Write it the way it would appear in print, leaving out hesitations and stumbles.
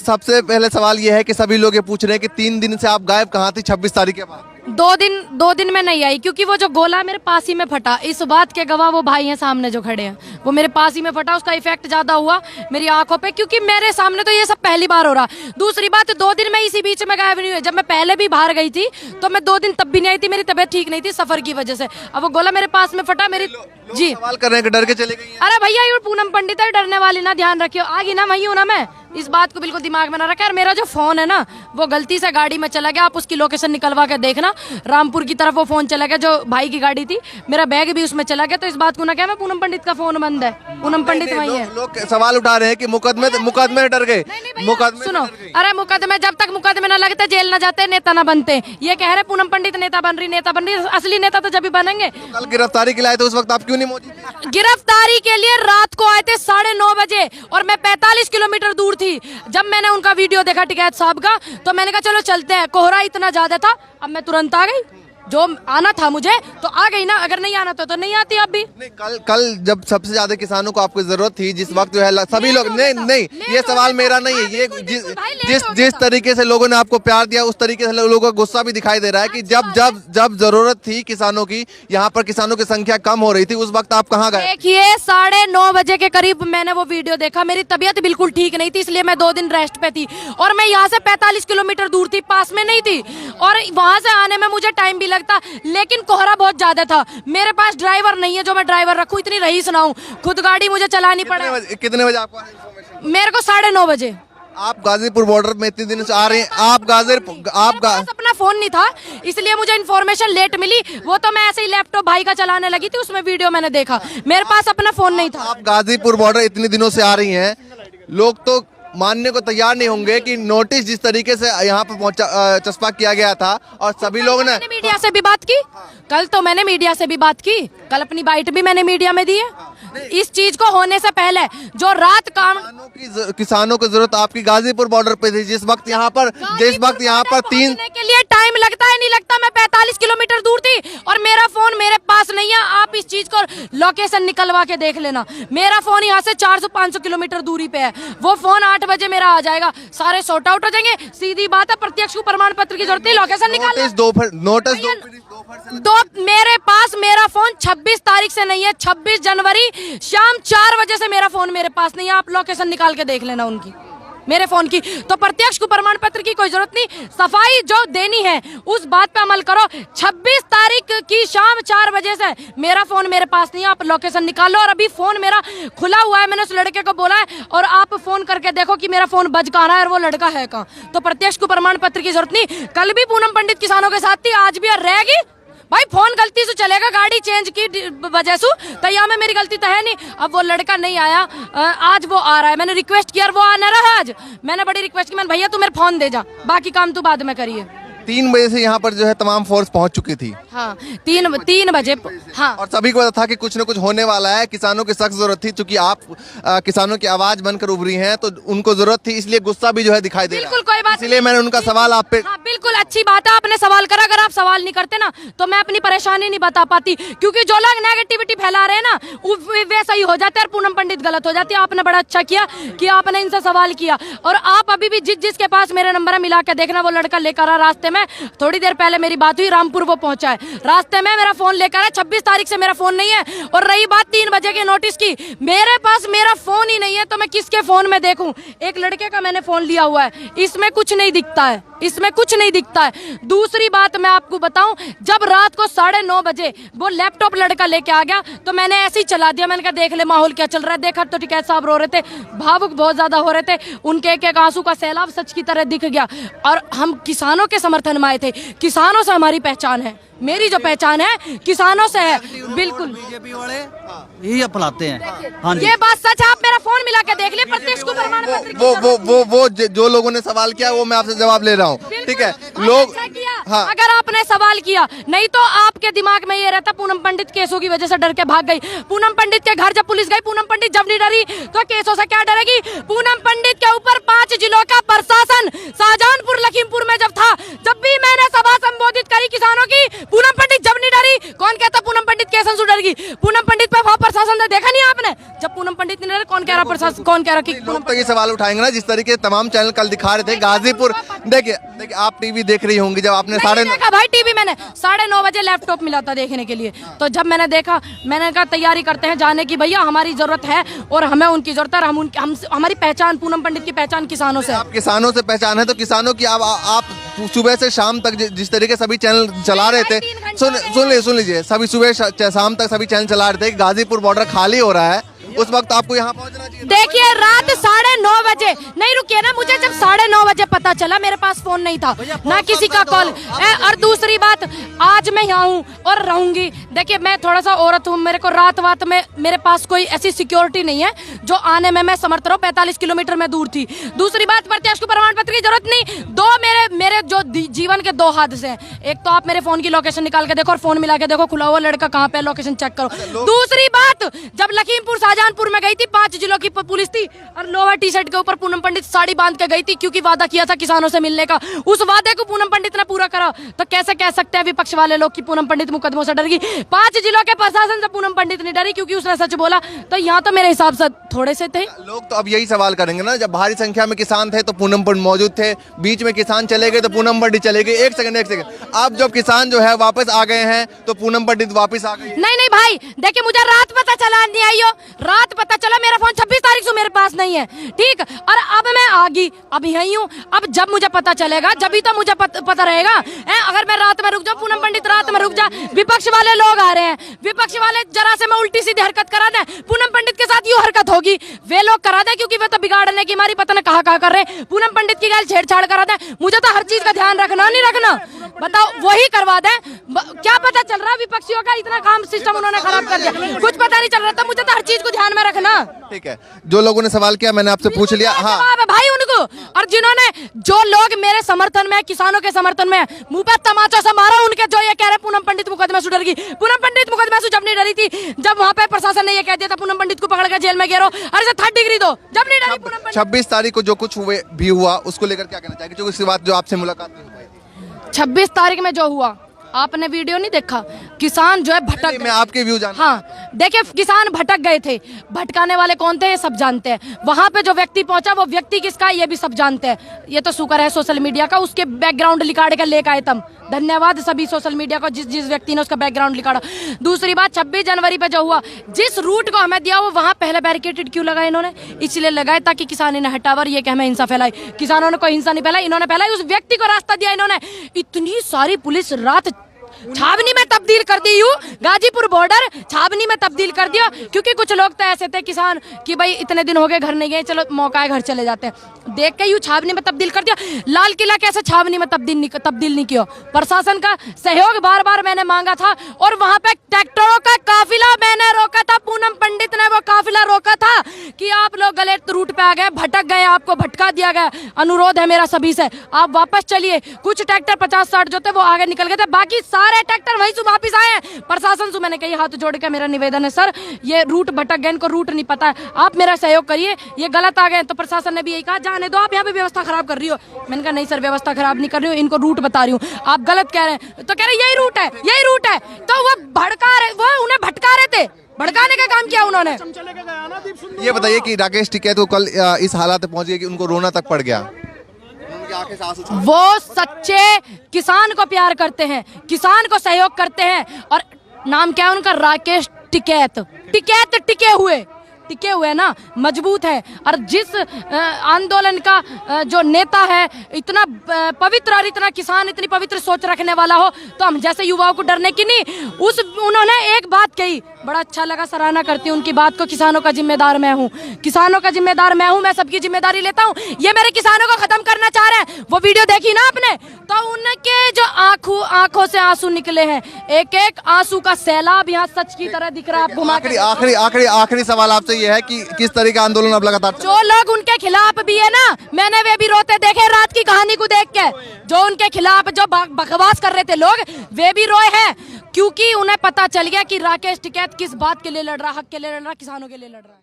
सबसे पहले सवाल ये है कि सभी लोग ये पूछ रहे हैं कि 3 दिन से आप गायब कहाँ थी 26 तारीख के बाद? 2 दिन में नहीं आई, क्योंकि वो जो गोला मेरे पास ही में फटा, इस बात के गवाह वो भाई हैं सामने जो खड़े हैं, वो मेरे पास ही में फटा, उसका इफेक्ट ज्यादा हुआ मेरी आंखों पे, क्योंकि मेरे सामने तो ये सब पहली बार हो रहा। दूसरी बात, 2 दिन में इसी बीच में गायब नहीं हुई। जब मैं पहले भी बाहर गई थी तो मैं 2 दिन तब भी नहीं आई थी, मेरी तबीयत ठीक नहीं थी सफर की वजह से। अब वो गोला मेरे पास में फटा, मेरी जी सवाल कर रहे हैं कि डर के चले गई हैं? अरे भैया ये पूनम पंडित है, डरने वाली ना, ध्यान रखियो, आगी ना वही हूँ ना मैं, इस बात को बिल्कुल दिमाग में ना रखा। और मेरा जो फोन है ना वो गलती से गाड़ी में चला गया, आप उसकी लोकेशन निकलवा के देखना, रामपुर की तरफ वो फोन चला गया जो भाई की गाड़ी थी, मेरा बैग भी उसमें चला गया। तो इस बात को ना क्या मैं पूनम पंडित का फोन बंद है, पूनम पंडित वही है। लोग सवाल उठा रहे हैं कि मुकदमे डर गए, मुकदमे सुनो, अरे मुकदमे जब तक मुकदमे ना लगते, जेल ना जाते, नेता ना बनते। ये कह रहे पूनम पंडित नेता बन रही, असली नेता तो जब भी बनेंगे। कल गिरफ्तारी के लिए आए थे, उस वक्त आप क्यों नहीं मौजूद थे? गिरफ्तारी के लिए रात को आए थे 9:30 बजे और मैं 45 किलोमीटर दूर थी। जब मैंने उनका वीडियो देखा टिकैत साहब का, तो मैंने कहा चलो चलते हैं, कोहरा इतना ज्यादा था, अब मैं तुरंत आ गई, जो आना था मुझे तो आ गई ना, अगर नहीं आना तो नहीं आती अब भी। नहीं, कल जब सबसे ज्यादा किसानों को आपको जरूरत थी, जिस वक्त जो है सभी लोग नहीं, ये सवाल मेरा नहीं है, ये जिस तरीके से लोगों ने आपको प्यार दिया उस तरीके से लोगों का गुस्सा भी दिखाई दे रहा है कि जब जरूरत थी किसानों की, यहाँ पर किसानों की संख्या कम हो रही थी, उस वक्त आप कहाँ गए? देखिए 9:30 बजे के करीब मैंने वो वीडियो देखा, मेरी तबीयत बिल्कुल ठीक नहीं थी, इसलिए मैं 2 दिन रेस्ट पे थी और मैं यहाँ से 45 किलोमीटर दूर थी, पास में नहीं थी, और वहां से आने में मुझे टाइम भी लगता, लेकिन कोहरा बहुत ज्यादा था। मेरे पास ड्राइवर नहीं है जो मैं ड्राइवर रखूं, इतनी रईस ना हूं, खुद गाड़ी मुझे चलानी पड़े। कितने बजे आपको इन्फॉर्मेशन? मेरे को 9:30 बजे। आप गाजीपुर बॉर्डर में इतने दिनों से आ रहे हैं, अपना फोन नहीं था, इसलिए मुझे इन्फॉर्मेशन लेट मिली, वो तो मैं ऐसे ही लैपटॉप भाई का चलाने लगी थी, उसमें वीडियो मैंने देखा, मेरे पास अपना फोन नहीं था। आप गाजीपुर बॉर्डर इतने दिनों से आ रही हैं, लोग तो मानने को तैयार नहीं होंगे कि नोटिस जिस तरीके से यहाँ पर चस्पा किया गया था, और सभी लोगों ने मीडिया से भी बात की, कल तो मैंने मीडिया से भी बात की, कल अपनी बाइट भी मैंने मीडिया में दी है। इस चीज को होने से पहले जो रात काम किसानों की जरूरत आपकी गाजीपुर बॉर्डर पे थी, जिस वक्त यहाँ पर 3 के लिए टाइम लगता है नहीं लगता, मैं 45 किलोमीटर दूर थी और मेरा फोन मेरे पास नहीं है। आप इस चीज को लोकेशन निकलवा के देख लेना, मेरा फोन यहाँ से 400-500 किलोमीटर दूरी पे है, वो फोन 8 बजे मेरा आ जाएगा, सारे सॉर्ट आउट हो जाएंगे, सीधी बात है, प्रत्यक्ष को प्रमाण पत्र की जरूरत नहीं, लोकेशन निकाल दो। मेरे पास मेरा फोन 26 तारीख से नहीं है, 26 जनवरी शाम 4 बजे से मेरा फोन मेरे पास नहीं है, आप लोकेशन निकाल के देख लेना उनकी, मेरे फोन की। तो प्रत्यक्ष को प्रमाण पत्र की कोई जरूरत नहीं, सफाई जो देनी है उस बात पे अमल करो। 26 तारीख की शाम 4 बजे से मेरा फोन मेरे पास नहीं है, आप लोकेशन निकालो। और अभी फोन मेरा खुला हुआ है, मैंने उस लड़के को बोला है, और आप फोन करके देखो कि मेरा फोन बज कहाँ रहा है और वो लड़का है कहाँ। तो प्रत्यक्ष को प्रमाण पत्र की जरूरत नहीं। कल भी पूनम पंडित किसानों के साथ थी, आज भी रहेगी। भाई फोन गलती से चलेगा, गाड़ी चेंज की वजह से, तो यहाँ में मेरी गलती तो है नहीं। अब वो लड़का नहीं आया, आज वो आ रहा है, मैंने रिक्वेस्ट किया और वो आना रहा। आज मैंने बड़ी रिक्वेस्ट की, मैंने भैया तू मेरे फोन दे जा, बाकी काम तू बाद में करिए। 3 बजे से यहाँ पर जो है तमाम फोर्स पहुँच चुकी थी। हाँ 3 बजे। हाँ, और सभी को पता था कि कुछ न कुछ होने वाला है, किसानों की सख्त जरूरत थी, चूंकि आप किसानों की आवाज बनकर उभरी हैं, तो उनको जरूरत थी, इसलिए गुस्सा भी जो है दिखाई दे रहा है। बिल्कुल कोई बात, इसलिए मैंने उनका सवाल आप पे। हाँ, बिल्कुल अच्छी बात है, आपने सवाल करा। अगर आप सवाल नहीं करते ना तो मैं अपनी परेशानी नहीं बता पाती, क्योंकि जो लोग नेगेटिविटी फैला रहे हैं ना वे सही हो जाते हैं और पूनम पंडित गलत हो जाती है। आपने बड़ा अच्छा किया कि आपने इनसे सवाल किया, और आप अभी भी जिसके पास मेरे नंबर है मिला के देखना, वो लड़का लेकर आ रास्ते में। थोड़ी देर पहले मेरी बात हुई, रामपुर वो पहुंचा है, रास्ते में मेरा फोन लेकर है। 26 तारीख से मेरा फोन नहीं है। और रही बात 3 बजे के नोटिस की, मेरे पास मेरा फोन ही नहीं है, तो मैं किसके फोन में देखूं? एक लड़के का मैंने फोन लिया हुआ है, इसमें कुछ नहीं दिखता है, इसमें कुछ नहीं दिखता है। दूसरी बात मैं आपको बताऊं, जब रात को 9:30 बजे वो लैपटॉप लड़का लेके आ गया, तो मैंने ऐसे ही चला दिया। मैंने कहा देख ले माहौल क्या चल रहा है। देखा तो टिकैत साहब रो रहे थे, भावुक बहुत ज्यादा हो रहे थे, उनके एक आंसू का सैलाब सच की तरह दिख गया। और हम किसानों के समर्थन में आए थे, किसानों से हमारी पहचान है, मेरी जो पहचान है किसानों से है। बिल्कुल बीजेपी वाले यही अपनाते हैं। हाँ जी, ये बात सच है, आप मेरा फोन मिला के देख ले, प्रत्यक्ष को प्रमाण पत्र। वो जो लोगों ने सवाल किया वो मैं आपसे जवाब ले रहा हूँ, ठीक है। लोग हाँ। अगर आपने सवाल किया, नहीं तो आपके दिमाग में ये रहता पूनम पंडित केसों की वजह से डर के भाग गई। पूनम पंडित के घर जब पुलिस गई, पूनम पंडित जब नहीं डरी तो केसों से क्या डरेगी? पूनम पंडित के ऊपर 5 जिलों का प्रशासन शाहजहांपुर लखीमपुर में जब था, जब भी मैंने सभा संबोधित करी किसानों की, पूनम पंडित जब नहीं डरी। कौन कहता पूनम पंडित केसों से डरेगी? पूनम पंडित पे प्रशासन ने देखा नहीं आपने? जब पूनम पंडित नहीं डरे, कौन कह रहा प्रशासन, कौन कह रहा कि लोग तो ये सवाल उठाएंगे ना, जिस तरीके से तमाम चैनल कल दिखा रहे थे गाजीपुर। देखिए आप टीवी देख रही होंगी, जब आपने नहीं देखा भाई टीवी, मैंने 9:30 बजे लैपटॉप मिला था देखने के लिए। तो जब मैंने देखा, मैंने कहा तैयारी करते हैं जाने की भैया, हमारी जरूरत है और हमें उनकी जरूरत है। और हमारी पहचान, पूनम पंडित की पहचान किसानों से। आप किसानों से पहचान है, तो किसानों की आप सुबह से शाम तक जिस तरीके सभी चैनल चला रहे थे, सुन लीजिए, सभी सुबह शाम तक सभी चैनल चला रहे थे, गाजीपुर बॉर्डर खाली हो रहा है, उस वक्त आपको यहाँ पहुँचना चाहिए। देखिए रात 9:30 बजे, नहीं रुकिए ना, मुझे जब 9:30 बजे पता चला, मेरे पास फोन नहीं था ना किसी का कॉल। और दूसरी बात, आज मैं यहाँ हूँ और रहूंगी। देखिए मैं थोड़ा सा औरत हूँ, मेरे को रात में मेरे पास कोई ऐसी सिक्योरिटी नहीं है जो आने में मैं समर्थ रहूं। 45 किलोमीटर में दूर थी। दूसरी बात, प्रत्याशी को प्रमाण पत्र की जरूरत नहीं। दो मेरे जो जीवन के 2 हादसे हैं, एक तो आप मेरे फोन की लोकेशन निकाल के देखो और फोन मिला के देखो, खुला हुआ लड़का कहाँ पे, लोकेशन चेक करो। दूसरी बात, जब लखीमपुर शाहजहानपुर में गई थी, 5 जिलों की पुलिस थी और लोअर टी शर्ट के ऊपर पूनम पंडित साड़ी बांध के गई थी, क्योंकि वादा किया था किसानों से मिलने का। उस वादे को पूनम पंडित ने पूरा करा, तो कैसे कह सकते हैं विपक्ष वाले लोग कि पूनम पंडित मुकदमों से डर गई? 5 जिलों के प्रशासन से पूनम पंडित नहीं डरी क्योंकि उसने सच बोला। तो यहाँ तो मेरे हिसाब से थोड़े से थे लोग। तो अब यही सवाल करेंगे ना, जब भारी संख्या में किसान थे तो पूनम पंडित मौजूद थे, बीच में किसान चले गए तो पूनम पंडित चले गए। एक सेकंड, अब जब किसान जो है वापस आ गए हैं तो पूनम पंडित वापस आ गई। नहीं भाई, देखिए मुझे रात पता चला, नहीं आई हो, रात पता चला, मेरा फोन 26 तारीख से मेरे पास नहीं है, ठीक। और अब मैं आ गई, अब यही हूँ। अब जब मुझे पता चलेगा, जब ही तो मुझे पता रहेगा। अगर मैं रात में रुक जाऊँ, पूनम पंडित रात में रुक जा, विपक्ष वाले लोग आ रहे हैं, विपक्ष वाले जरा से मैं उल्टी सीधी हरकत करा दें, पूनम पंडित के साथ यूं हरकत होगी, वे लोग करा दें, क्योंकि वे तो बिगाड़ने की हमारी पता न कहाँ कर रहे हैं। पूनम पंडित की गाल छेड़छाड़ करा दें, मुझे तो हर चीज का ध्यान रखना नहीं रखना, बताओ वही करवा दें। क्या पता चल रहा विपक्षियों का, इतना काम सिस्टम उन्होंने खराब कर दिया, कुछ पता नहीं चल रहा था। मुझे तो हर चीज को ध्यान में रखना। ठीक है, जो लोगों ने सवाल किया मैंने आपसे पूछ लिया। हाँ भाई उनको, और जिन्होंने, जो लोग मेरे समर्थन में, किसानों के समर्थन में मुंह पे तमाचा से मारा, उनके जो ये कह रहे पूनम पंडित मुकदमे से डर गई। पूनम पंडित मुकदमे से जब नहीं डरी थी, जब वहाँ पे प्रशासन ने ये कह दिया था पूनम पंडित को पकड़ के जेल में गिरो, अरे 3rd डिग्री दो, जब नहीं डरी पूनम पंडित। 26 तारीख को जो कुछ भी हुआ उसको लेकर क्या कहना चाहिए, क्योंकि उसके बाद जो आपसे मुलाकात नहीं हो पाई थी। 26 तारीख में जो हुआ, आपने वीडियो नहीं देखा? किसान जो है भटक, मैं आपके व्यू जानता। हाँ देखिए, किसान भटक गए थे, भटकाने वाले कौन थे ये सब जानते हैं। वहां पे जो व्यक्ति पहुंचा, वो व्यक्ति किसका है ये भी सब जानते हैं। ये तो शुक्र है सोशल मीडिया का, उसके बैकग्राउंड निकाल के लेकर आए तुम। धन्यवाद सभी सोशल मीडिया को, जिस व्यक्ति ने उसका बैकग्राउंड निकाला। दूसरी बात, 26 जनवरी पे जो हुआ, जिस रूट को हमें दिया वो वहां पहले बैरिकेटेड क्यों लगाए इन्होंने? इसलिए लगाए ताकि किसान इन्हें हटावर ये कि हमें हिंसा फैलाई। किसानों ने कोई हिंसा नहीं फैलाई, इन्होंने फैलाई, उस व्यक्ति को रास्ता दिया इन्होंने। इतनी सारी पुलिस रात छावनी में तब्दील कर दी, गाजीपुर बॉर्डर छावनी में तब्दील कर दिया, क्योंकि कुछ लोग तो ऐसे थे किसान कि भाई इतने दिन हो गए घर नहीं गए, चलो मौका है घर चले जाते हैं, देख के यूं छावनी में तब्दील कर दिया। लाल किला कैसे छावनी में तब्दील नहीं किया? प्रशासन का सहयोग बार बार मैंने मांगा था, और वहां पे ट्रैक्टरों का काफिला मैंने रोका था, पूनम पंडित ने वो काफिला रोका था कि आप लोग गलत रूट पे आ गए, भटक गए, आपको भटका दिया गया। अनुरोध है मेरा सभी से, आप वापस चलिए। कुछ ट्रैक्टर 50-60 जो थे वो आगे निकल गए थे, बाकी सारे ट्रैक्टर वहीं से वापस आए हैं। प्रशासन से मैंने कही हाथ जोड़ के मेरा निवेदन है, सर ये रूट भटक गए, इनको रूट नहीं पता है, आप मेरा सहयोग करिए, ये गलत आ गए। तो प्रशासन ने भी यही कहा, जाने दो, आप यहाँ पे व्यवस्था खराब कर रही हो। मैंने कहा नहीं सर, व्यवस्था खराब नहीं कर रही हूँ, इनको रूट बता रही हूँ, आप गलत कह रहे हैं। तो कह रहे यही रूट है, यही रूट है। तो वो भड़का रहे, वो उन्हें भटका रहे थे, भड़काने का काम किया उन्होंने। ये बताइए कि राकेश टिकैत को कल इस हालात पहुंच गए कि उनको रोना तक पड़ गया। वो सच्चे किसान को प्यार करते हैं, किसान को सहयोग करते हैं, और नाम क्या है उनका? राकेश टिकैत। टिकैत टिके हुए ना, मजबूत है। और जिस आंदोलन का जो नेता है, इतना पवित्र और इतना किसान, इतनी पवित्र सोच रखने वाला हो, तो हम जैसे युवाओं को डरने की नहीं। उन्होंने एक बात कही, बड़ा अच्छा लगा, सराहना करती हूँ उनकी बात को। किसानों का जिम्मेदार मैं हूँ, किसानों का जिम्मेदार मैं हूँ, मैं सबकी जिम्मेदारी लेता हूँ। ये मेरे किसानों को खत्म करना चाह रहे हैं, वो वीडियो देखी ना आपने? तो उनके जो आंखों से आंसू निकले हैं, एक एक आंसू का सैलाब यहाँ सच की तरह दिख रहा है। आप घुमा के आखिरी सवाल आपसे ये है कि किस तरह का आंदोलन अब लगातार जो लोग उनके खिलाफ भी है ना, मैंने वे भी रोते देखे रात की कहानी को देख के। जो उनके खिलाफ जो बकवास कर रहे थे लोग, वे भी रोए हैं, क्योंकि उन्हें पता चल गया कि राकेश टिकैत किस बात के लिए लड़ रहा, हक के लिए लड़ रहा, किसानों के लिए लड़ रहा है।